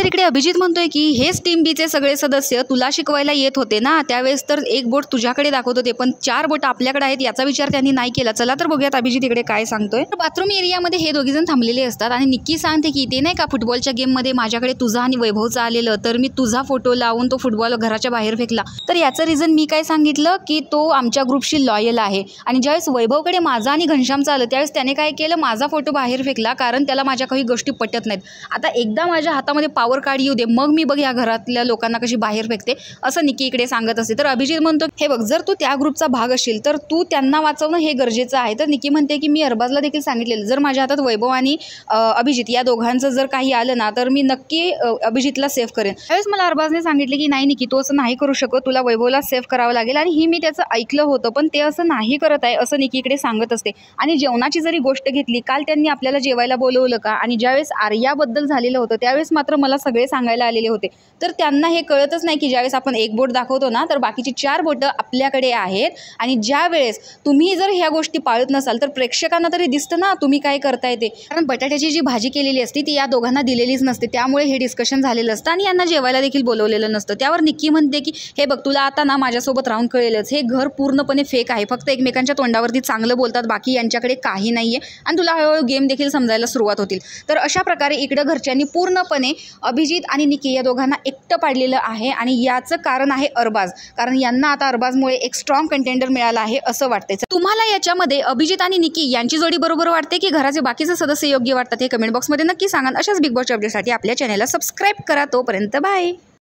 तर इकडे अभिजित म्हणतोय की हेच टीम बीचे सगळे सदस्य तुला शिकवायला येत होते ना, त्यावेळेस तर एक बोट तुझ्याकडे दाखवत होते पण 4 बोट आपल्याकडे आहेत याचा विचार त्यांनी नाही केला। चला तर बघूयात अभिजित इकडे काय सांगतोय। बाथरूम एरियामध्ये हे दोघेजण थांबलेले असतात आणि निक्की सांगते की ते नाही का फुटबॉलच्या गेममध्ये माझ्याकडे तुझा आणि वैभवचा आलेलं, तर मी तुझा फोटो लावून तो फुटबॉल घराच्या बाहेर फेकला। तर याचं रिझन मी काय सांगितलं की तो आमच्या ग्रुपशी लॉयल आहे आणि ज्यावेळेस वैभवकडे माझा आणि घनश्यामचा आलं त्यावेळेस त्याने काय केलं, माझा फोटो बाहेर फेकला कारण त्याला माझ्या काही गोष्टी पटत नाहीत। आता एकदा माझ्या हातामध्ये पॉवर कार्ड येऊ दे मग मी बघ या घरातल्या लोकांना कशी बाहेर फेकते, असं निक्की इकडे सांगत असते। तर अभिजित म्हणतो हे बघ जर तू त्या ग्रुपचा भाग असशील तर तू त्यांना वाचवणं हे गरजेचं आहे। तर निक्की म्हणते की मी अरबाजला देखील सांगितलेलं जर माझ्या हातात वैभव आणि अभिजित या दोघांचं जर काही आलं ना तर मी नक्की अभिजितला सेव्ह करेन। त्यावेळेस मला अरबाजने सांगितले की नाही निक्की तू असं नाही करू शकत, तुला वैभवला सेव्ह करावं लागेल आणि ही मी त्याचं ऐकलं होतं पण ते असं नाही करत आहे असं निक्की इकडे सांगत असते। आणि जेवणाची जरी गोष्ट घेतली, काल त्यांनी आपल्याला जेवायला बोलवलं का आणि ज्यावेळेस आर्याबद्दल झालेलं होतं त्यावेळेस मात्र मला सगळे सांगायला आलेले होते। तर त्यांना हे कळतच नाही की ज्यावेळेस आपण एक बोट दाखवतो ना तर बाकीची 4 बोटं आपल्याकडे आहेत आणि ज्या वेळेस तुम्ही जर ह्या गोष्टी पाळत नसाल तर प्रेक्षकांना तरी दिसतं ना तुम्ही काय करताय ते। कारण बटाट्याची जी भाजी केलेली असते ती या दोघांना दिलेलीच नसते, त्यामुळे हे डिस्कशन झालेलं असतं आणि यांना जेवायला देखील बोलवलेलं नसतं। त्यावर निक्की म्हणते की हे बघ तुला आता ना माझ्यासोबत राहून कळेलच, हे घर पूर्णपणे फेक आहे, फक्त एकमेकांच्या तोंडावरती चांगलं बोलतात, बाकी यांच्याकडे काही नाहीये आणि तुला हळूहळू गेम देखील समजायला सुरुवात होतील। तर अशा प्रकारे इकडं घरच्यांनी पूर्णपणे अभिजित आणि निक्की या दोघांना एकटं पाडलेलं आहे आणि याचं कारण आहे अरबाज, कारण यांना आता अरबाजमुळे एक स्ट्रॉंग कंटेंडर मिळाला आहे असं वाटतंय। तुम्हाला याच्यामध्ये अभिजित आणि निक्की यांची जोडी बरोबर वाटते की घराचे बाकीचे सदस्य योग्य वाटतात हे कमेंट बॉक्समध्ये नक्की सांगा। अशाच बिग बॉस अपडेटसाठी आपल्या चॅनलला सबस्क्राईब करा। तोपर्यंत बाय।